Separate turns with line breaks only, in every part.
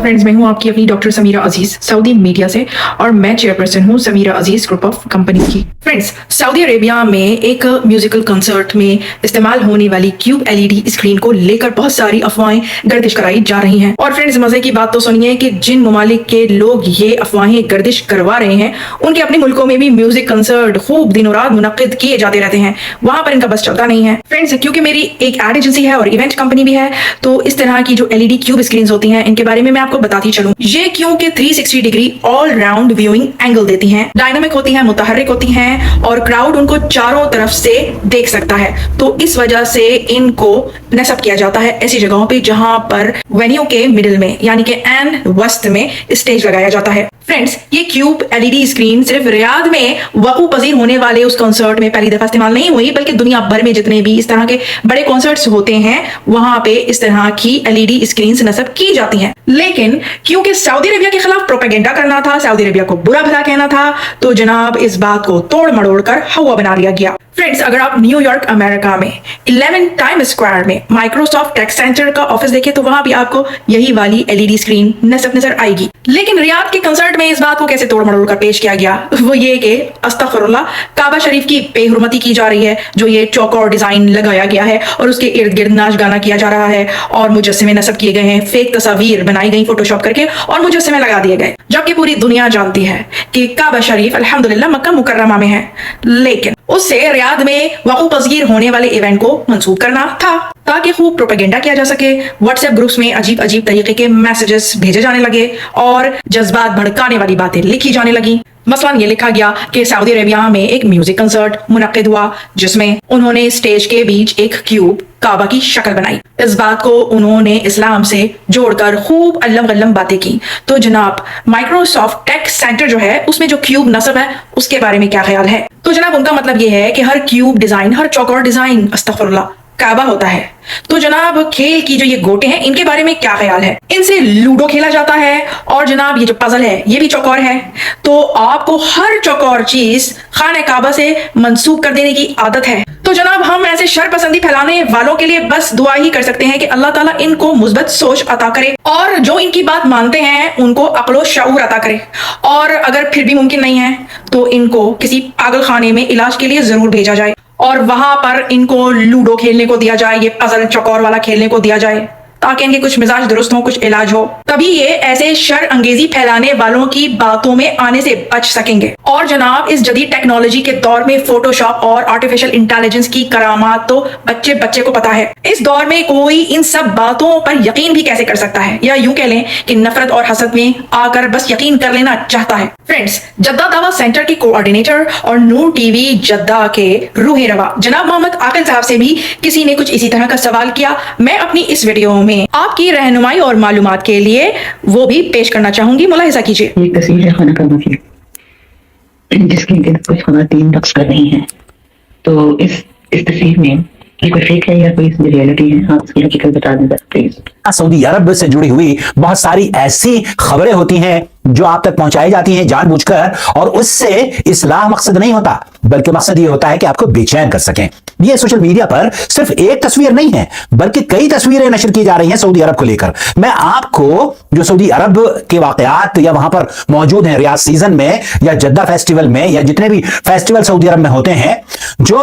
Friends, मैं हूं आपकी अपनी डॉक्टर समीरा अजीज सऊदी मीडिया से और मैं चेयरपर्सन हूं समीरा अजीज ग्रुप ऑफ कंपनी की। फ्रेंड्स, सऊदी अरेबिया में एक म्यूजिकल कंसर्ट में इस्तेमाल होने वाली क्यूब एलईडी स्क्रीन को लेकर बहुत सारी अफवाहें गर्दिश कराई जा रही हैं। और फ्रेंड्स, मजे की बात तो सुनिए कि जिन ममालिक के लोग ये अफवाहें गर्दिश करवा रहे हैं उनके अपने मुल्कों में भी म्यूजिक कंसर्ट खूब दिनों रात मुनक्किद किए जाते रहते हैं, वहां पर इनका बस चलता नहीं है। फ्रेंड्स, क्योंकि मेरी एक एड एजेंसी है और इवेंट कंपनी भी है, तो इस तरह की जो एलईडी क्यूब स्क्रीन होती हैं इनके बारे में मैं आपको बताती चलूं। ये क्योंकि 360 degree all round viewing angle देती हैं, डायनामिक होती हैं, मुतहर्रिक होती हैं और क्राउड उनको चारों तरफ से देख सकता है। तो इस वजह से इनको नस्ब किया जाता है ऐसी जगहों पे जहां पर वेन्यू के मिडिल में यानी कि एंड वस्त में स्टेज लगाया जाता है। फ्रेंड्स, ये क्यूब एलईडी स्क्रीन सिर्फ रियाद में वकू पजीर होने वाले उस कॉन्सर्ट में पहली दफा इस्तेमाल नहीं हुई, बल्कि दुनिया भर में जितने भी इस तरह के बड़े कॉन्सर्ट्स होते हैं वहां पे इस तरह की एलईडी स्क्रीन नस्ब की जाती हैं। लेकिन क्योंकि सऊदी अरेबिया के खिलाफ प्रोपेगेंडा करना था, सऊदी अरेबिया को बुरा भला कहना था, तो जनाब इस बात को तोड़ मड़ोड़ कर हवा बना लिया गया। फ्रेंड्स, अगर आप न्यूयॉर्क अमेरिका में 11 टाइम स्क्वायर में माइक्रोसॉफ्ट टेक सेंटर का ऑफिस देखें तो वहां भी आपको यही वाली एलईडी स्क्रीन नजर आएगी। लेकिन रियाद के कंसर्ट में इस बात को कैसे तोड़ मड़ोड़ कर पेश किया गया, वो ये कि अस्तगफिरुल्लाह, काबा शरीफ की बेहुरमती की जा रही है, जो ये चौकोर डिजाइन लगाया गया है और उसके इर्द गिर्द नाच गाना किया जा रहा है और मुजस्समे नस्ब किए गए हैं, फेक तस्वीर बनाई गई फोटोशॉप करके और मुजस्समे लगा दिए गए, जबकि पूरी दुनिया जानती है कि काबा शरीफ अल्हम्दुलिल्लाह मक्का मुकर्रमा में है। लेकिन उससे रियाद में वकू पज़ीर होने वाले इवेंट को मंसूब करना था ताकि खूब प्रोपेगेंडा किया जा सके। व्हाट्सएप ग्रुप्स में अजीब अजीब तरीके के मैसेजेस भेजे जाने लगे और जज्बात भड़काने वाली बातें लिखी जाने लगी। मसलन ये लिखा गया कि सऊदी अरेबिया में एक म्यूजिक कंसर्ट मुनक्किद हुआ जिसमें उन्होंने स्टेज के बीच एक क्यूब काबा की शक्ल बनाई। इस बात को उन्होंने इस्लाम से जोड़कर खूब अल्लम गल्लम बातें की। तो जनाब, माइक्रोसॉफ्ट टेक सेंटर जो है उसमें जो क्यूब नस्ब है उसके बारे में क्या ख्याल है? तो जनाब, उनका मतलब ये है कि हर क्यूब डिजाइन, हर चौकोर डिजाइन अस्तगफिरुल्लाह काबा होता है। तो जनाब, खेल की जो ये गोटे हैं इनके बारे में क्या ख्याल है? इनसे लूडो खेला जाता है और जनाब ये जो पजल है ये भी चौकोर है। तो आपको हर चौकोर चीज खाने काबा से मंसूब कर देने की आदत है। तो जनाब, हम ऐसे शर पसंदी फैलाने वालों के लिए बस दुआ ही कर सकते हैं कि अल्लाह ताला इनको मुस्बत सोच अता करे और जो इनकी बात मानते हैं उनको अक्ल शऊर अता करे। और अगर फिर भी मुमकिन नहीं है तो इनको किसी पागल खाने में इलाज के लिए जरूर भेजा जाए और वहां पर इनको लूडो खेलने को दिया जाए, ये पजल चौकोर वाला खेलने को दिया जाए ताकि इनके कुछ मिजाज दुरुस्त हो, कुछ इलाज हो। तभी ये ऐसे शर अंगेजी फैलाने वालों की बातों में आने से बच सकेंगे। और जनाब, इस जदीद टेक्नोलॉजी के दौर में फोटोशॉप और आर्टिफिशियल इंटेलिजेंस की करामात तो बच्चे बच्चे को पता है। इस दौर में कोई इन सब बातों पर यकीन भी कैसे कर सकता है, या यूं कह लें कि नफरत और हसद में आकर बस यकीन कर लेना चाहता है। फ्रेंड्स, जद्दा दावा सेंटर की कोऑर्डिनेटर और नूर टीवी जद्दा के रूह रवा जनाब मोहम्मद आकिल साहब से भी किसी ने कुछ इसी तरह का सवाल किया। मैं अपनी इस वीडियो में आपकी रहनुमाई और मालूमात के लिए वो भी पेश करना चाहूंगी, मुलाहिजा कीजिए।
एक तस्वीर है खाना काबा की जिसके इर्द कुछ खवातीन रक्स कर रही हैं। तो इस तस्वीर में ये कोई फेक है या कोई रियलिटी है? आप इसकी हकीकत बता दें प्लीज।
सऊदी अरब से जुड़ी हुई बहुत सारी ऐसी खबरें होती हैं जो आप तक पहुंचाई जाती हैं जानबूझकर, और उससे इस्लाह मकसद नहीं होता बल्कि मकसद ये होता है कि आपको बेचैन कर सकें। ये सोशल मीडिया पर सिर्फ एक तस्वीर नहीं है बल्कि कई तस्वीरें नशर की जा रही हैं सऊदी अरब को लेकर। मैं आपको जो सऊदी अरब के वाकयात या वहां पर मौजूद हैं रियाद सीजन में या जद्दा फेस्टिवल में या जितने भी फेस्टिवल सऊदी अरब में होते हैं, जो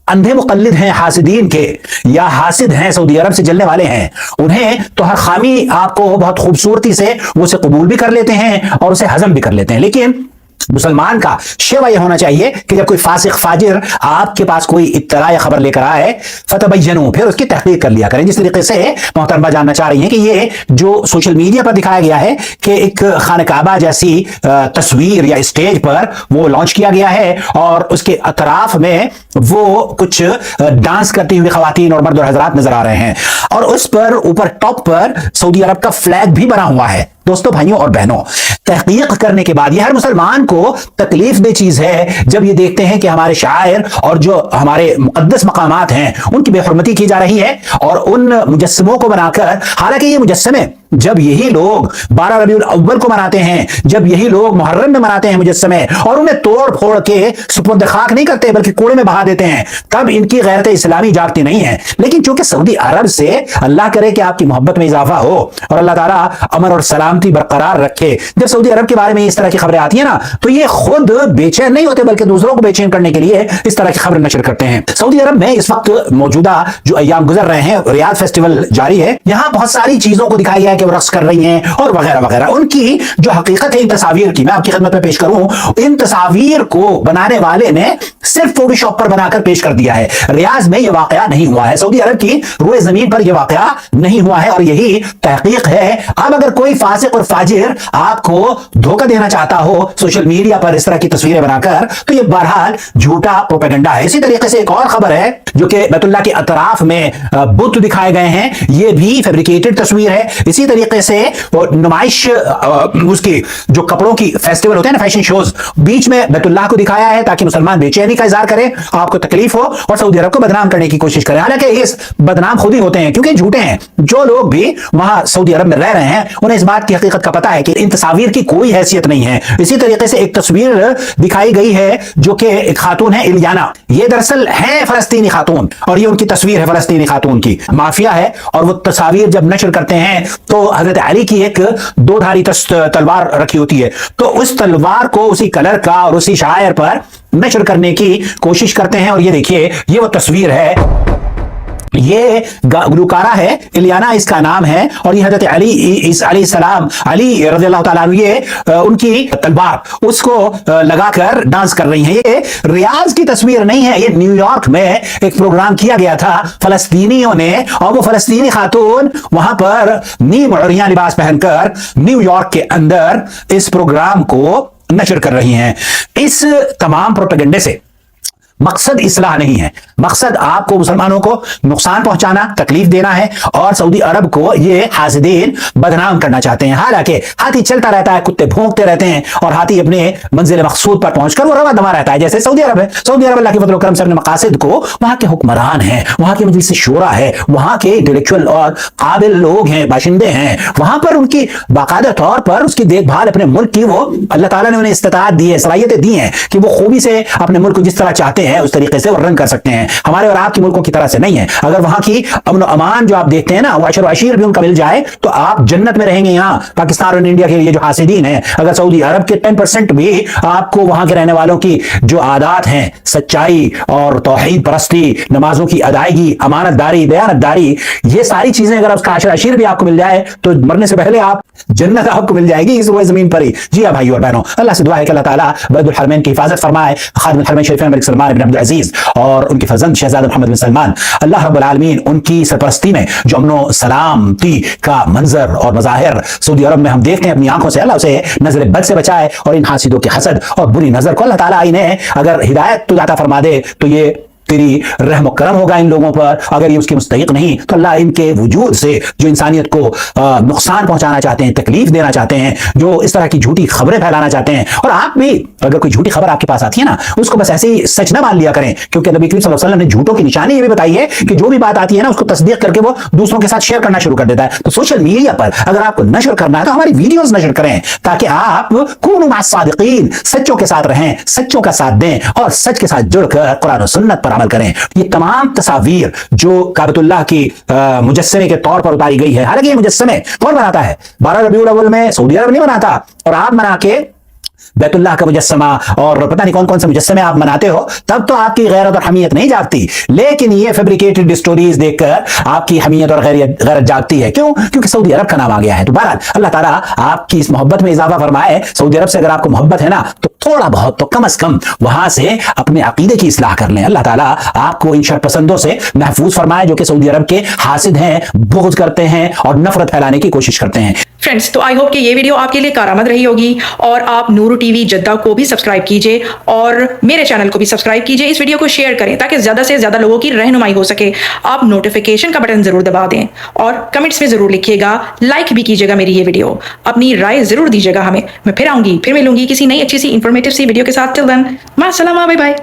अंधे मुकल्लिद हैं हासिदीन के या हासिद हैं सऊदी अरब से जलने वाले हैं, उन्हें तो हर खामी आपको बहुत खूबसूरती से वो उसे कबूल भी कर लेते हैं और उसे हजम भी कर लेते हैं। लेकिन मुसलमान का शेवा यह होना चाहिए कि जब कोई फासिक फाजिर आपके पास कोई इत्तला या खबर लेकर आए, फतबय्यनु, फिर उसकी तहकीक कर लिया करें। जिस तरीके से मोहतरमा जानना चाह रही हैं कि ये जो सोशल मीडिया पर दिखाया गया है कि एक खाने काबा जैसी तस्वीर या स्टेज पर वो लॉन्च किया गया है और उसके अतराफ में वो कुछ डांस करती हुई खवातीन और मर्द और हजरात नजर आ रहे हैं और उस पर ऊपर टॉप पर सऊदी अरब का फ्लैग भी बना हुआ है। दोस्तों, भाइयों और बहनों, तहकीक करने के बाद यह हर मुसलमान को तकलीफ दे चीज है जब ये देखते हैं कि हमारे शायर और जो हमारे मुक़द्दस मकामात हैं उनकी बेहुरमती की जा रही है और उन मुजस्समों को बनाकर, हालांकि ये मुजस्समे जब यही लोग 12 रबीउल अव्वल को मनाते हैं, जब यही लोग मुहर्रम में मनाते हैं मुजस्समे, और उन्हें तोड़ फोड़ के सुपुर्द खाक नहीं करते बल्कि कूड़े में बहा देते हैं, तब इनकी गैरत इस्लामी जागती नहीं है। लेकिन चूंकि सऊदी अरब से, अल्लाह करे कि आपकी मोहब्बत में इजाफा हो और अल्लाह ताला अमन और सलामती बरकरार रखे, जब सऊदी अरब के बारे में इस तरह की खबरें आती है ना, तो ये खुद बेचैन नहीं होते बल्कि दूसरों को बेचैन करने के लिए इस तरह की खबरें नशर करते हैं। सऊदी अरब में इस वक्त मौजूदा जो अय्याम गुजर रहे हैं, रियाद फेस्टिवल जारी है, यहाँ बहुत सारी चीजों को दिखाया गया है कि वो रक्स कर रही हैं और वगैरह वगैरह। उनकी जो हकीकत है इन तस्वीर की, मैं आपकी खिदमत में पेश करूं, इन तस्वीर को बनाने वाले ने सिर्फ फोटोशॉप पर बनाकर पेश कर दिया है। रियाज में यह वाकया नहीं हुआ है, सऊदी अरब की रुए जमीन पर यह वाकया नहीं हुआ है, और यही तहकीक है। अब अगर कोई फासिक और फाजिर आपको धोखा देना चाहता हो सोशल मीडिया पर इस तरह की तस्वीरें बनाकर, तो यह बहरहाल झूठा प्रोपेगेंडा है। इसी तरीके से एक और खबर है जो कि बैतुल्लाह के अतराफ में बुत दिखाए गए हैं, यह भी फैब्रिकेटेड तस्वीर है। इसी तरीके से नुमाइश उसकी जो कपड़ों की फेस्टिवल होते हैं ना, फैशन शोज, बीच में बैतुल्लाह को दिखाया है ताकि मुसलमान बेचैनी का इजहार करें, आपको तकलीफ हो और सऊदी अरब को बदनाम करने की कोशिश करें। हालांकि इस बदनाम खुद ही होते हैं क्योंकि झूठे हैं। जो लोग भी वहां सऊदी अरब में रह रहे हैं उन्हें इस बात की हकीकत का पता है कि इन तस्वीर की कोई हैसियत नहीं है। इसी तरीके से एक तस्वीर दिखाई गई है जो कि एक खातून है इलियाना, ये दरअसल है फलस्तीनी खातून और ये उनकी तस्वीर है फलस्तीनी खातून की। माफिया है और वो तस्वीर जब नशर करते हैं तो हजरत अली की एक दो धारी तलवार रखी होती है, तो उस तलवार को उसी कलर का और उसी शायर पर नशर करने की कोशिश करते हैं। और ये देखिए, ये वो तस्वीर है, ये गुलकारा है, इलियाना इसका नाम है, और ये हजरत अली रज़ियल्लाहु ताला अन्हु, ये उनकी तलवार उसको लगाकर डांस कर रही हैं। ये रियाज की तस्वीर नहीं है, ये न्यूयॉर्क में एक प्रोग्राम किया गया था फलस्तीनियों ने, और वो फलस्तीनी खातून वहां पर नीम औरिया लिबास पहनकर न्यूयॉर्क के अंदर इस प्रोग्राम को नशर कर रही हैं। इस तमाम प्रोपेगेंडे से मकसद इस्लाह नहीं है, मकसद आपको मुसलमानों को नुकसान पहुंचाना, तकलीफ देना है, और सऊदी अरब को ये हासिदीन बदनाम करना चाहते हैं। हालांकि हाथी चलता रहता है, कुत्ते भौंकते रहते हैं, और हाथी अपने मंजिल मकसूद पर पहुंचकर वो रवा दमा रहता है, जैसे सऊदी अरब है। सऊदी अरब अल्लाह के फजल करम से अपने मकासद को, वहां के हुक्मरान हैं, वहां के मजलिस शूरा है, वहां के इंटेलेक्चुअल और काबिल लोग हैं, बाशिंदे हैं, वहां पर उनकी बाकायदा तौर पर उसकी देखभाल अपने मुल्क की, वो अल्लाह ताला ने उन्हें इस्तिताअत दी है, सलाहियतें दी हैं कि वो खूबी से अपने मुल्क को जिस तरह चाहते हैं उस तरीके से वो रन कर सकते हैं। हमारे और आपके मुल्कों की तरह से नहीं है। अगर वहां की अमन और अमान जो आप देखते हैं ना, वो अशर अशीर भी उनका मिल जाए तो आप जन्नत में रहेंगे। यहाँ पाकिस्तान और इंडिया के लिए जो हासिदीन है, अगर सऊदी अरब के 10% भी आपको वहां के रहने वालों की जो आदात हैं, सच्चाई और तौहीद परस्ती, नमाजों की अदायगी, अमानतदारी, दयानतदारी, ये सारी चीजें अगर उसका अशर अशीर भी आपको मिल जाए तो मरने से पहले आप जन्नत आपको मिल जाएगी इस जमीन पर ही। जी हाँ भाइयों और बहनों, अल्लाह से दुआ है कि अल्लाह ताला बैतुल हरमैन की हिफाजत फरमाए, खादिमुल हरमैन शरीफैन मलिक सलमान इब्न अब्दुल अजीज और उनके फर्जंद शहजादा मोहम्मद बिन सलमान, अल्लाह रब्बुल आलमीन उनकी सरपरस्ती में जो अमनो सलामती का मंजर और मज़ाहिर सऊदी अरब में हम देखते हैं अपनी आंखों से, अल्लाह उसे नजर बद से बचाए और इन हासिदों के हसद और बुरी नजर को अल्लाह ताला इन्हें अगर हिदायत तो अता फरमा दे तो ये तेरी रहम करम होगा इन लोगों पर। अगर ये उसके मुस्तहिक नहीं तो अल्लाह इनके वजूद से जो इंसानियत को नुकसान पहुंचाना चाहते हैं, तकलीफ देना चाहते हैं, जो इस तरह की झूठी खबरें फैलाना चाहते हैं, और आप भी अगर कोई झूठी खबर आपके पास आती है ना, उसको बस ऐसे ही सच ना मान लिया करें, क्योंकि नबी करीम सल्लल्लाहु अलैहि वसल्लम ने झूठों की निशानी ये भी बताई है कि जो भी बात आती है ना उसको तस्दीक करके वो दूसरों के साथ शेयर करना शुरू कर देता है। तो सोशल मीडिया पर अगर आपको नशर करना है तो हमारी वीडियोस नशर करें ताकि आप कूनू मअस सादिकीन, सच्चों के साथ रहें, सच्चों का साथ दें और सच के साथ जुड़कर कुरान और सुन्नत पर अमल करें। ये तमाम तस्वीर जो काबतुल्लाह की मुजस्समे के तौर पर उतारी गई है, हालांकि ये मुजस्समे कौन बनाता है? 12 रबीउल अव्वल में सऊदी अरब नहीं बनाता, और आप बना के बैतुल्लाह का मुजस्समा और पता नहीं कौन कौन से मुजस्समे आप बनाते हो, तब तो आपकी गैरत और हमीयत नहीं जागती। लेकिन ये फैब्रिकेटेड स्टोरीज देखकर आपकी हमीयत और गैरत जागती है। क्यों? क्योंकि सऊदी अरब का नाम आ गया है। तो बहरहाल अल्लाह ताला आपकी इस मोहब्बत में इजाफा फरमाए। सऊदी अरब से अगर आपको मोहब्बत है ना, तो थोड़ा बहुत तो कम अज कम वहां से अपने अकीदे की इस्लाह कर लें। अल्लाह ताला आपको इन शरपसंदों से महफूज फरमाए जो कि सऊदी अरब के हासिद हैं, बुग़्ज़ करते हैं और नफरत फैलाने की कोशिश करते हैं।
फ्रेंड्स, तो आई होप कि ये वीडियो आपके लिए कारआमद रही होगी, और आप नूर टीवी जद्दा को भी सब्सक्राइब कीजिए और मेरे चैनल को भी सब्सक्राइब कीजिए। इस वीडियो को शेयर करें ताकि ज्यादा से ज्यादा लोगों की रहनुमाई हो सके। आप नोटिफिकेशन का बटन जरूर दबा दें और कमेंट्स में जरूर लिखिएगा, लाइक भी कीजिएगा मेरी ये वीडियो, अपनी राय जरूर दीजिएगा हमें। मैं फिर आऊंगी, फिर मिलूंगी किसी नई अच्छी सी इंफॉर्मेटिव सी वीडियो के साथ। टिल देन, मां सलामा, बाय बाय।